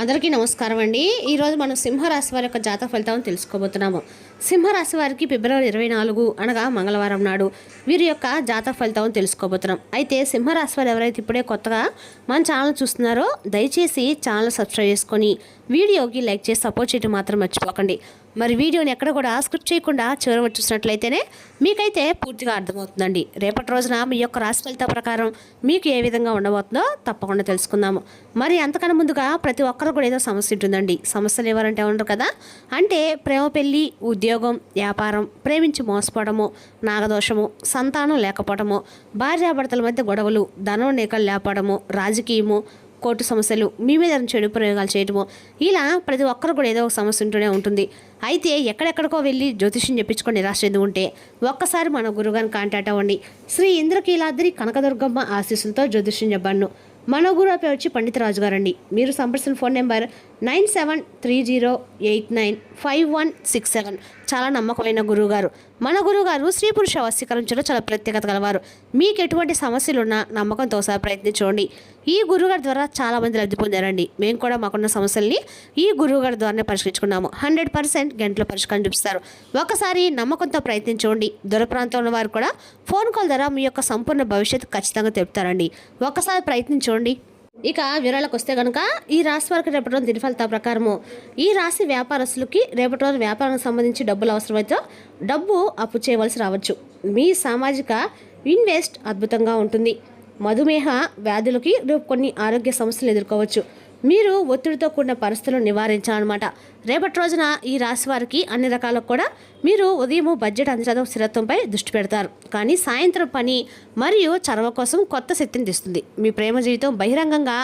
అందరికీ నమస్కారం అండి. ఈరోజు మనం సింహరాశి వారి యొక్క జాతక ఫలితాలను తెలుసుకోబోతున్నాము. సింహరాశి వారికి ఫిబ్రవరి 24 అనగా మంగళవారం నాడు వీరి యొక్క జాతక ఫలితాలను తెలుసుకోబోతున్నాం. అయితే సింహరాశి వారు ఎవరైతే ఇప్పుడే కొత్తగా మన ఛానల్ చూస్తున్నారో దయచేసి ఛానల్ సబ్స్క్రైబ్ చేసుకొని వీడియోకి లైక్ చేసి సపోర్ట్ చేయడం మాత్రం మర్చిపోకండి. మరి వీడియోని ఎక్కడ కూడా స్క్రిప్ట్ చేయకుండా చివరి వరకు చూసినట్లయితేనే మీకైతే పూర్తిగా అర్థమవుతుందండి. రేపటి రోజున మీ యొక్క రాశి ఫలిత ప్రకారం మీకు ఏ విధంగా ఉండబోతుందో తప్పకుండా తెలుసుకుందాము. మరి అంతకన్నా ముందుగా ప్రతి ఒక్కరు కూడా ఏదో సమస్య ఉంటుందండి. సమస్యలు ఎవరంటే ఉండరు కదా, అంటే ప్రేమ, పెళ్లి, ఉద్యోగం, వ్యాపారం, ప్రేమించి మోసపోవడము, నాగదోషము, సంతానం లేకపోవడము, భార్యాభర్తల మధ్య గొడవలు, ధనం నేకలు లేపడము, రాజకీయము, కోర్టు సమస్యలు, మీ మీద చెడు ప్రయోగాలు చేయడము, ఇలా ప్రతి ఒక్కరు కూడా ఏదో ఒక సమస్య ఉంటూనే ఉంటుంది. అయితే ఎక్కడెక్కడికో వెళ్ళి జ్యోతిష్యం చెప్పించుకొని నిరాశ చెంది ఉంటే ఒక్కసారి మన గురుగారిని కాంటాక్ట్ అవ్వండి. శ్రీ ఇంద్రకీలాద్రి కనకదుర్గమ్మ ఆశీస్సులతో జ్యోతిష్యం చెప్పాను. మన గురువు పేరు వచ్చి పండితరాజు గారండి. మీరు సంప్రదించిన ఫోన్ నెంబర్ 9730895167. చాలా నమ్మకమైన గురువుగారు. మన గురువుగారు స్త్రీ పురుష వశీకరించడంలో చాలా ప్రత్యేకత గలవారు. మీకు ఎటువంటి సమస్యలున్నా నమ్మకంతో ఒకసారి ప్రయత్నించండి. ఈ గురువుగారి ద్వారా చాలామంది లబ్ధి పొందారండి. మేము కూడా మాకున్న సమస్యల్ని ఈ గురువుగారి ద్వారానే పరిష్కరించుకున్నాము. 100% గంటల పరిష్కారం చూపిస్తారు. ఒకసారి నమ్మకంతో ప్రయత్నించండి. దూర ప్రాంతంలో వారు కూడా ఫోన్ కాల్ ద్వారా మీ యొక్క సంపూర్ణ భవిష్యత్తు ఖచ్చితంగా తెలుపుతారండి. ఒకసారి ప్రయత్నించండి. ఇక వివరాలకు వస్తే కనుక ఈ రాశి వారికి రేపటి రోజు దిన ఫలితాల ప్రకారము ఈ రాశి వ్యాపారస్తులకి రేపటి రోజు వ్యాపారానికి సంబంధించి డబ్బులు అవసరమైతే డబ్బు అప్పు చేయవలసి రావచ్చు. మీ సామాజిక ఇన్వెస్ట్ అద్భుతంగా ఉంటుంది. మధుమేహ వ్యాధులకి రేపు కొన్ని ఆరోగ్య సమస్యలు ఎదుర్కోవచ్చు. మీరు ఒత్తిడితో కూడిన పరిస్థితులను నివారించాలన్నమాట. రేపటి రోజున ఈ రాశి వారికి అన్ని రకాలకు కూడా మీరు ఉదయం బడ్జెట్ అంచనా స్థిరత్వంపై దృష్టి పెడతారు. కానీ సాయంత్రం పని మరియు చరవ కోసం కొత్త శక్తిని తెస్తుంది. మీ ప్రేమ జీవితం బహిరంగంగా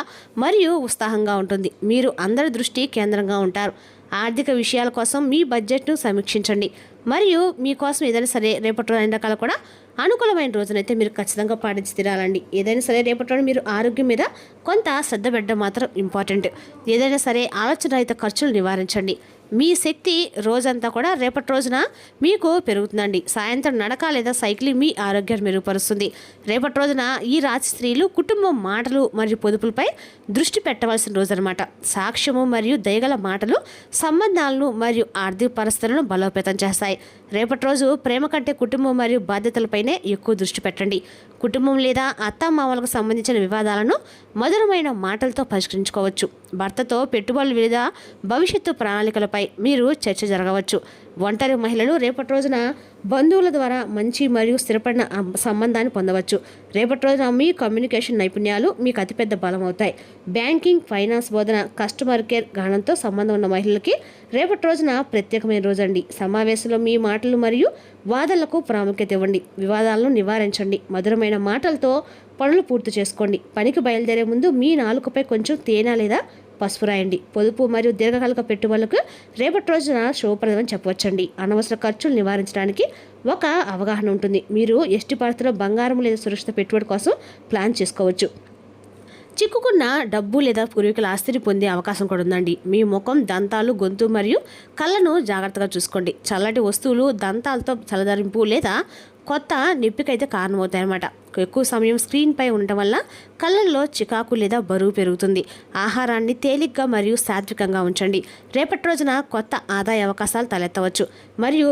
మరియు ఉత్సాహంగా ఉంటుంది. మీరు అందరి దృష్టి కేంద్రంగా ఉంటారు. ఆర్థిక విషయాల కోసం మీ బడ్జెట్ను సమీక్షించండి. మరియు మీకోసం ఏదైనా సరే రేపటి రోజు అన్ని రకాలు కూడా అనుకూలమైన రోజునైతే మీరు ఖచ్చితంగా పాటించి తీరాలండి. ఏదైనా సరే రేపటి రోజు మీరు ఆరోగ్యం మీద కొంత శ్రద్ధ పెట్టడం మాత్రం ఇంపార్టెంట్. ఏదైనా సరే ఆలోచన రహిత ఖర్చులు నివారించండి. మీ శక్తి రోజంతా కూడా రేపటి రోజున మీకు పెరుగుతుందండి. సాయంత్రం నడక లేదా సైక్లింగ్ మీ ఆరోగ్యాన్ని మెరుగుపరుస్తుంది. రేపటి రోజున ఈ రాశి స్త్రీలు కుటుంబం మాటలు మరియు పొదుపులపై దృష్టి పెట్టవలసిన రోజు అనమాట. సాక్ష్యము మరియు దయగల మాటలు సంబంధాలను మరియు ఆర్థిక పరిస్థితులను బలోపేతం చేస్తాయి. రేపటి రోజు ప్రేమ కంటే కుటుంబం మరియు బాధ్యతలపైనే ఎక్కువ దృష్టి పెట్టండి. కుటుంబం లేదా అత్తామామలకు సంబంధించిన వివాదాలను మధురమైన మాటలతో పరిష్కరించుకోవచ్చు. భర్తతో పెట్టుబడులు లేదా భవిష్యత్తు ప్రణాళికలపై మీరు చర్చ జరగవచ్చు. ఒంటరి మహిళలు రేపటి రోజున బంధువుల ద్వారా మంచి మరియు స్థిరపడిన సంబంధాన్ని పొందవచ్చు. రేపటి రోజున మీ కమ్యూనికేషన్ నైపుణ్యాలు మీకు అతిపెద్ద బలం అవుతాయి. బ్యాంకింగ్, ఫైనాన్స్ బోధన, కస్టమర్ కేర్ గణంతో సంబంధం ఉన్న మహిళలకి రేపటి రోజున ప్రత్యేకమైన రోజండి. సమావేశంలో మీ మాటలు మరియు వాదనలకు ప్రాముఖ్యత ఇవ్వండి. వివాదాలను నివారించండి. మధురమైన మాటలతో పనులు పూర్తి చేసుకోండి. పనికి బయలుదేరే ముందు మీ నాలుకపై కొంచెం తేనె లేదా పసుపు రాయండి. పొదుపు మరియు దీర్ఘకాలిక పెట్టుబడులకు రేపటి రోజున శుభప్రదమని చెప్పవచ్చండి. అనవసర ఖర్చులు నివారించడానికి ఒక అవగాహన ఉంటుంది. మీరు ఎట్టి పరిస్థితుల్లో బంగారం లేదా సురక్షిత పెట్టుబడి కోసం ప్లాన్ చేసుకోవచ్చు. చిక్కుకున్న డబ్బు లేదా పూర్వీకుల ఆస్తిని పొందే అవకాశం కూడా ఉందండి. మీ ముఖం, దంతాలు, గొంతు మరియు కళ్ళను జాగ్రత్తగా చూసుకోండి. చల్లటి వస్తువులు దంతాలతో చల్లదరింపు లేదా కొత్త నొప్పికైతే కారణమవుతాయి అన్నమాట. ఎక్కువ సమయం స్క్రీన్పై ఉండటం వల్ల కళ్ళల్లో చికాకు లేదా బరువు పెరుగుతుంది. ఆహారాన్ని తేలిగ్గా మరియు సాత్వికంగా ఉంచండి. రేపటి రోజున కొత్త ఆదాయ అవకాశాలు తలెత్తవచ్చు మరియు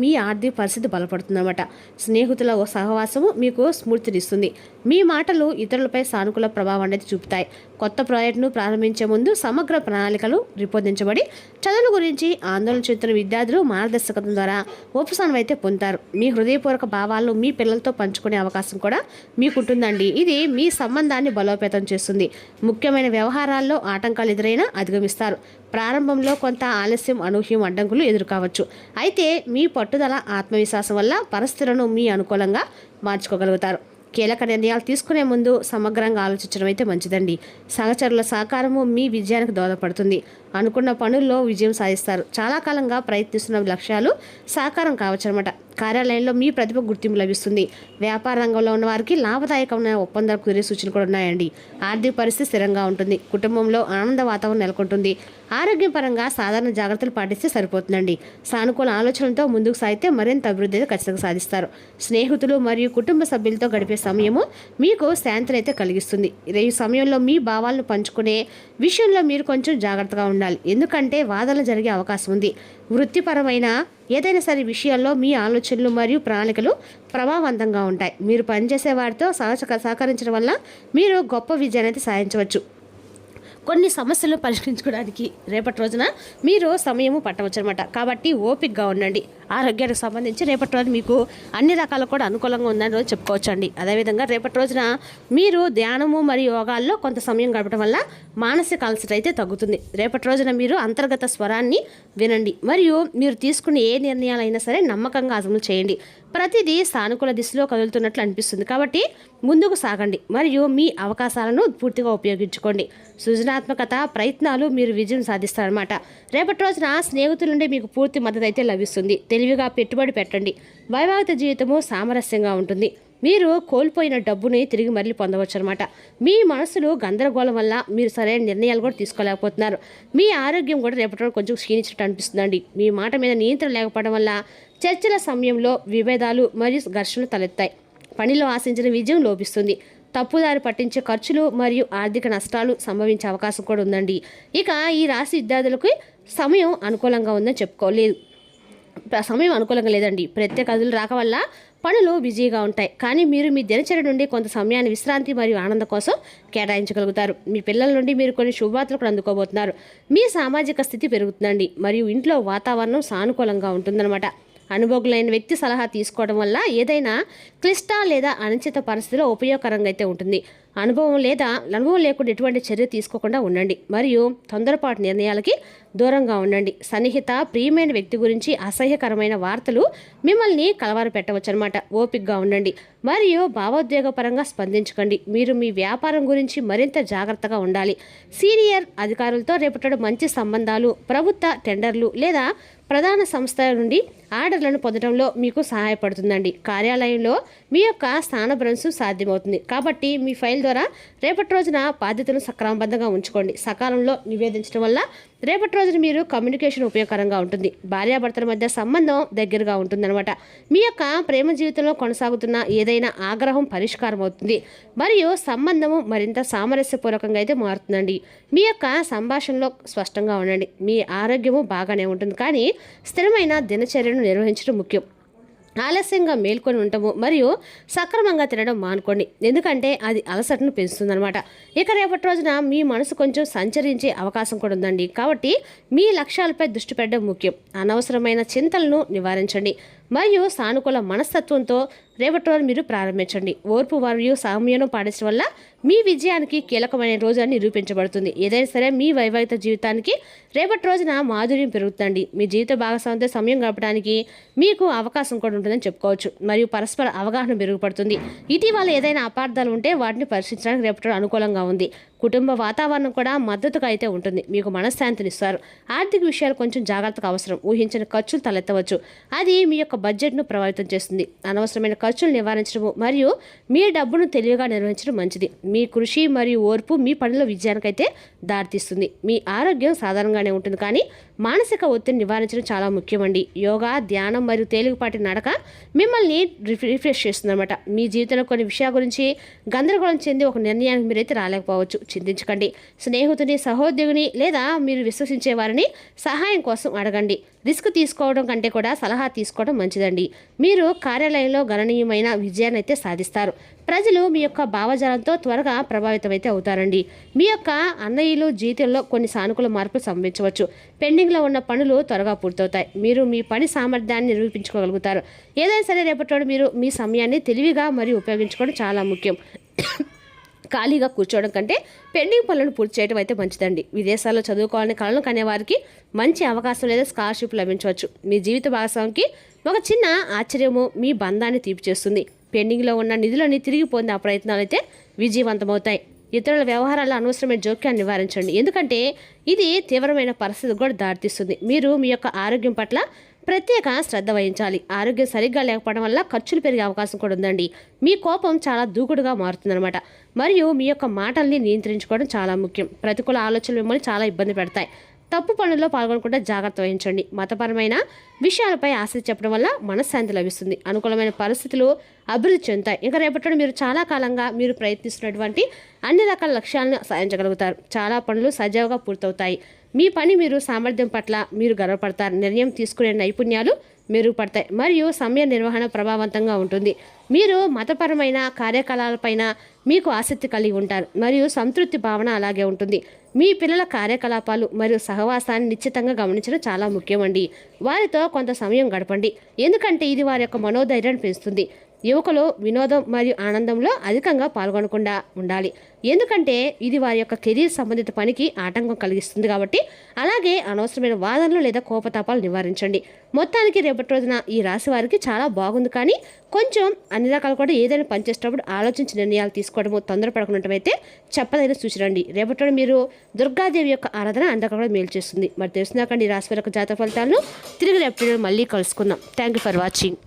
మీ ఆర్థిక పరిస్థితి బలపడుతుంది అన్నమాట. స్నేహితుల సహవాసము మీకు స్ఫూర్తినిస్తుంది. మీ మాటలు ఇతరులపై సానుకూల ప్రభావం అనేది చూపుతాయి. కొత్త ప్రాజెక్టును ప్రారంభించే ముందు సమగ్ర ప్రణాళికలు రూపొందించబడి చదువుల గురించి ఆందోళన చెందుతున్న విద్యార్థులు మార్గదర్శకత్వం ద్వారా ఉపశమనం అయితే పొందుతారు. మీ హృదయపూర్వక భావాలను మీ పిల్లలతో పంచుకునే అవకాశం కూడా మీకుంటుందండి. ఇది మీ సంబంధాన్ని బలోపేతం చేస్తుంది. ముఖ్యమైన వ్యవహారాల్లో ఆటంకాలు ఎదురైనా అధిగమిస్తారు. ప్రారంభంలో కొంత ఆలస్యం, అనూహ్యం అడ్డంకులు ఎదుర్కోవచ్చు. అయితే మీ పట్టుదల, ఆత్మవిశ్వాసం వల్ల పరిస్థితులను మీ అనుకూలంగా మార్చుకోగలుగుతారు. కీలక నిర్ణయాలు తీసుకునే ముందు సమగ్రంగా ఆలోచించడం అయితే మంచిదండి. సహచరుల సహకారము మీ విజయానికి దోహదపడుతుంది. అనుకున్న పనుల్లో విజయం సాధిస్తారు. చాలా కాలంగా ప్రయత్నిస్తున్న లక్ష్యాలు సాకారం కావచ్చు అనమాట. కార్యాలయంలో మీ ప్రతిభ గుర్తింపు లభిస్తుంది. వ్యాపార రంగంలో ఉన్న వారికి లాభదాయకమైన ఒప్పందాలు కుదిరే సూచనలు కూడా ఉన్నాయండి. ఆర్థిక పరిస్థితి స్థిరంగా ఉంటుంది. కుటుంబంలో ఆనంద వాతావరణం నెలకొంటుంది. ఆరోగ్యం పరంగా సాధారణ జాగ్రత్తలు పాటిస్తే సరిపోతుందండి. సానుకూల ఆలోచనలతో ముందుకు సాగితే మరింత అభివృద్ధి అయితే ఖచ్చితంగా సాధిస్తారు. స్నేహితులు మరియు కుటుంబ సభ్యులతో గడిపే సమయము మీకు శాంతిని అయితే కలిగిస్తుంది. ఈ సమయంలో మీ భావాలను పంచుకునే విషయంలో మీరు కొంచెం జాగ్రత్తగా ఉండాలి, ఎందుకంటే వాదనలు జరిగే అవకాశం ఉంది. వృత్తిపరమైన ఏదైనా సరే విషయాల్లో మీ ఆలోచనలు మరియు ప్రణాళికలు ప్రభావవంతంగా ఉంటాయి. మీరు పనిచేసే వారితో సహకరించడం వల్ల మీరు గొప్ప విజయాన్ని అయితే సాధించవచ్చు. కొన్ని సమస్యలను పరిష్కరించుకోవడానికి రేపటి రోజున మీరు సమయము పట్టవచ్చు అనమాట. కాబట్టి ఓపికగా ఉండండి. ఆరోగ్యానికి సంబంధించి రేపటి రోజు మీకు అన్ని రకాలు కూడా అనుకూలంగా ఉందని రోజు చెప్పుకోవచ్చు అండి. అదేవిధంగా రేపటి రోజున మీరు ధ్యానము మరియు యోగాల్లో కొంత సమయం గడపడం వల్ల మానసిక అలసట అయితే తగ్గుతుంది. రేపటి రోజున మీరు అంతర్గత స్వరాన్ని వినండి మరియు మీరు తీసుకునే ఏ నిర్ణయాలైనా సరే నమ్మకంగా అమలు చేయండి. ప్రతిదీ సానుకూల దిశలో కదులుతున్నట్లు అనిపిస్తుంది. కాబట్టి ముందుకు సాగండి మరియు మీ అవకాశాలను పూర్తిగా ఉపయోగించుకోండి. సృజనాత్మకత ప్రయత్నాలు మీరు విజయం సాధిస్తారన్నమాట. రేపటి రోజున స్నేహితుల నుండి మీకు పూర్తి మద్దతు అయితే లభిస్తుంది. తెలివిగా పెట్టుబడి పెట్టండి. వైవాహిక జీవితము సామరస్యంగా ఉంటుంది. మీరు కోల్పోయిన డబ్బుని తిరిగి మళ్ళీ పొందవచ్చు అనమాట. మీ మనసులో గందరగోళం వల్ల మీరు సరైన నిర్ణయాలు కూడా తీసుకోలేకపోతున్నారు. మీ ఆరోగ్యం కూడా రేపటి రోజు కొంచెం క్షీణించినట్టు అనిపిస్తుందండి. మీ మాట మీద నియంత్రణ లేకపోవడం వల్ల చర్చల సమయంలో విభేదాలు మరియు ఘర్షణలు తలెత్తాయి. పనిలో ఆశించిన విజయం లోపిస్తుంది. తప్పుదారి పట్టించే ఖర్చులు మరియు ఆర్థిక నష్టాలు సంభవించే అవకాశం కూడా ఉందండి. ఇక ఈ రాశి విద్యార్థులకు సమయం అనుకూలంగా ఉందని చెప్పుకోలేదు. సమయం అనుకూలంగా లేదండి. ప్రత్యేక అదులు రాక వల్ల పనులు బిజీగా ఉంటాయి. కానీ మీరు మీ దినచర్య నుండి కొంత సమయాన్ని విశ్రాంతి మరియు ఆనందం కోసం కేటాయించగలుగుతారు. మీ పిల్లల నుండి మీరు కొన్ని శుభవార్తలు కూడా అందుకోబోతున్నారు. మీ సామాజిక స్థితి పెరుగుతుందండి మరియు ఇంట్లో వాతావరణం సానుకూలంగా ఉంటుందన్నమాట. అనుభవజ్ఞులైన వ్యక్తి సలహా తీసుకోవడం వల్ల ఏదైనా క్లిష్ట లేదా అనిశ్చిత పరిస్థితిలో ఉపయోగకరంగా అయితే ఉంటుంది. అనుభవం లేకుండా ఎటువంటి చర్య తీసుకోకుండా ఉండండి మరియు తొందరపాటు నిర్ణయాలకి దూరంగా ఉండండి. సన్నిహిత ప్రియమైన వ్యక్తి గురించి అసహ్యకరమైన వార్తలు మిమ్మల్ని కలవర పెట్టవచ్చు అనమాట. ఓపికగా ఉండండి మరియు భావోద్వేగపరంగా స్పందించకండి. మీరు మీ వ్యాపారం గురించి మరింత జాగ్రత్తగా ఉండాలి. సీనియర్ అధికారులతో రేపటి మంచి సంబంధాలు, ప్రభుత్వ టెండర్లు లేదా ప్రధాన సంస్థల నుండి ఆర్డర్లను పొందడంలో మీకు సహాయపడుతుందండి. కార్యాలయంలో మీ యొక్క స్థానభ్రంశం సాధ్యమవుతుంది. కాబట్టి మీ ఫైల్ ద్వారా రేపటి రోజున బాధ్యతను సక్రమబద్ధంగా ఉంచుకోండి. సకాలంలో నివేదించడం వల్ల రేపటి రోజున మీరు కమ్యూనికేషన్ ఉపయోగకరంగా ఉంటుంది. భార్యాభర్తల మధ్య సంబంధం దగ్గరగా ఉంటుందన్నమాట. మీ యొక్క ప్రేమ జీవితంలో కొనసాగుతున్న ఏదైనా ఆగ్రహం పరిష్కారం అవుతుంది మరియు సంబంధము మరింత సామరస్యపూర్వకంగా అయితే మారుతుందండి. మీ యొక్క సంభాషణలో స్పష్టంగా ఉండండి. మీ ఆరోగ్యము బాగానే ఉంటుంది, కానీ స్థిరమైన దినచర్యను నిర్వహించడం ముఖ్యం. ఆలస్యంగా మేల్కొని ఉండటము మరియు సక్రమంగా తినడం మానుకోండి, ఎందుకంటే అది అలసటను పెంచుతుందన్నమాట. ఇక రేపటి రోజున మీ మనసు కొంచెం సంచరించే అవకాశం కూడా ఉందండి. కాబట్టి మీ లక్ష్యాలపై దృష్టి పెట్టడం ముఖ్యం. అనవసరమైన చింతలను నివారించండి మరియు సానుకూల మనస్తత్వంతో రేపటి రోజు మీరు ప్రారంభించండి. ఓర్పు మరియు సామ్యం పాటించడం వల్ల మీ విజయానికి కీలకమైన రోజు అని నిరూపించబడుతుంది. ఏదైనా సరే మీ వైవాహిక జీవితానికి రేపటి రోజున మాధుర్యం పెరుగుతుంది. మీ జీవిత భాగస్వామితో సమయం గడపడానికి మీకు అవకాశం కూడా ఉంటుందని చెప్పుకోవచ్చు మరియు పరస్పర అవగాహన మెరుగుపడుతుంది. ఇటీవల ఏదైనా అపార్థాలు ఉంటే వాటిని పరిశీలించడానికి రేపటి రోజు అనుకూలంగా ఉంది. కుటుంబ వాతావరణం కూడా మద్దతుగా అయితే ఉంటుంది. మీకు మనశ్శాంతినిస్తారు. ఆర్థిక విషయాలు కొంచెం జాగ్రత్తగా అవసరం. ఊహించిన ఖర్చులు తలెత్తవచ్చు. అది మీ యొక్క బడ్జెట్ను ప్రభావితం చేస్తుంది. అనవసరమైన ఖర్చులు నివారించడం మరియు మీ డబ్బును తెలివిగా నిర్వహించడం మంచిది. మీ కృషి మరియు ఓర్పు మీ పనిలో విజయానికైతే దారితీస్తుంది. మీ ఆరోగ్యం సాధారణంగానే ఉంటుంది, కానీ మానసిక ఒత్తిడిని నివారించడం చాలా ముఖ్యమండి. యోగా, ధ్యానం మరియు తేలికపాటి నడక మిమ్మల్ని రిఫ్రెష్ చేస్తుందన్నమాట. మీ జీవితంలో కొన్ని విషయాల గురించి గందరగోళం చెంది ఒక నిర్ణయానికి మీరైతే రాలేకపోవచ్చు. చింతించకండి. స్నేహితుని, సహోద్యోగిని లేదా మీరు విశ్వసించే వారిని సహాయం కోసం అడగండి. రిస్క్ తీసుకోవడం కంటే కూడా సలహా తీసుకోవడం మంచిదండి. మీరు కార్యాలయంలో గణనీయమైన విజయాన్ని అయితే సాధిస్తారు. ప్రజలు మీ యొక్క భావజాలంతో త్వరగా ప్రభావితమైతే అవుతారండి. మీ యొక్క అన్నయ్యలు జీవితంలో కొన్ని సానుకూల మార్పులు సంభవించవచ్చు. పెండింగ్లో ఉన్న పనులు త్వరగా పూర్తవుతాయి. మీరు మీ పని సామర్థ్యాన్ని నిరూపించుకోగలుగుతారు. ఏదైనా సరే రేపటి మీరు మీ సమయాన్ని తెలివిగా మరియు ఉపయోగించుకోవడం చాలా ముఖ్యం. ఖాళీగా కూర్చోవడం కంటే పెండింగ్ పనులను పూర్తి చేయడం అయితే మంచిదండి. విదేశాల్లో చదువుకోవాలని కలలు కనేవారికి మంచి అవకాశం లేదా స్కాలర్షిప్ లభించవచ్చు. మీ జీవిత భాగస్వామికి ఒక చిన్న ఆశ్చర్యము మీ బంధాన్ని తీపి చేస్తుంది. పెండింగ్లో ఉన్న నిధులని తిరిగి పొందే ప్రయత్నాలు అయితే విజయవంతమవుతాయి. ఇతరుల వ్యవహారాల్లో అనవసరమైన జోక్యాన్ని నివారించండి, ఎందుకంటే ఇది తీవ్రమైన పరిస్థితికి కూడా దారితీస్తుంది. మీరు మీ యొక్క ఆరోగ్యం పట్ల ప్రత్యేక శ్రద్ధ వహించాలి. ఆరోగ్యం సరిగ్గా లేకపోవడం వల్ల ఖర్చులు పెరిగే అవకాశం కూడా ఉందండి. మీ కోపం చాలా దూకుడుగా మారుతుందన్నమాట. మరియు మీ యొక్క మాటల్ని నియంత్రించుకోవడం చాలా ముఖ్యం. ప్రతికూల ఆలోచనలు మిమ్మల్ని చాలా ఇబ్బంది పెడతాయి. తప్పు పనుల్లో పాల్గొనకుండా జాగ్రత్త వహించండి. మతపరమైన విషయాలపై ఆసక్తి చెప్పడం వల్ల మనశ్శాంతి లభిస్తుంది. అనుకూలమైన పరిస్థితులు అభివృద్ధి చెందుతాయి. ఇంకా రేపటి మీరు చాలా కాలంగా మీరు ప్రయత్నిస్తున్నటువంటి అన్ని రకాల లక్ష్యాలను సాధించగలుగుతారు. చాలా పనులు సజావుగా పూర్తవుతాయి. మీ పని మీరు సామర్థ్యం పట్ల మీరు గర్వపడతారు. నిర్ణయం తీసుకునే నైపుణ్యాలు మెరుగుపడతాయి మరియు సమయ నిర్వహణ ప్రభావవంతంగా ఉంటుంది. మీరు మతపరమైన కార్యకలాపాలపైన మీకు ఆసక్తి కలిగి ఉంటారు మరియు సంతృప్తి భావన అలాగే ఉంటుంది. మీ పిల్లల కార్యకలాపాలు మరియు సహవాసాన్ని నిశ్చితంగా గమనించడం చాలా ముఖ్యమండి. వారితో కొంత సమయం గడపండి, ఎందుకంటే ఇది వారి యొక్క మనోధైర్యాన్ని పెంచుతుంది. యువకులు వినోదం మరియు ఆనందంలో అధికంగా పాల్గొనకుండా ఉండాలి, ఎందుకంటే ఇది వారి యొక్క కెరీర్ సంబంధిత పనికి ఆటంకం కలిగిస్తుంది. కాబట్టి అలాగే అనవసరమైన వాదనలు లేదా కోపతాపాలు నివారించండి. మొత్తానికి రేపటి రోజున ఈ రాశి వారికి చాలా బాగుంది, కానీ కొంచెం అన్ని రకాలు కూడా ఏదైనా పనిచేసేటప్పుడు ఆలోచించి నిర్ణయాలు తీసుకోవడము, తొందరపడకున్నట్టయితే చెప్పదైన సూచనండి. రేపటి మీరు దుర్గాదేవి యొక్క ఆరాధన అందరికీ కూడా మేలు చేస్తుంది. మరి తెలుసునాకండి ఈ రాశి వారి యొక్క జాతక ఫలితాలను తిరిగి రేపటి మళ్ళీ కలుసుకుందాం. Thank you for watching.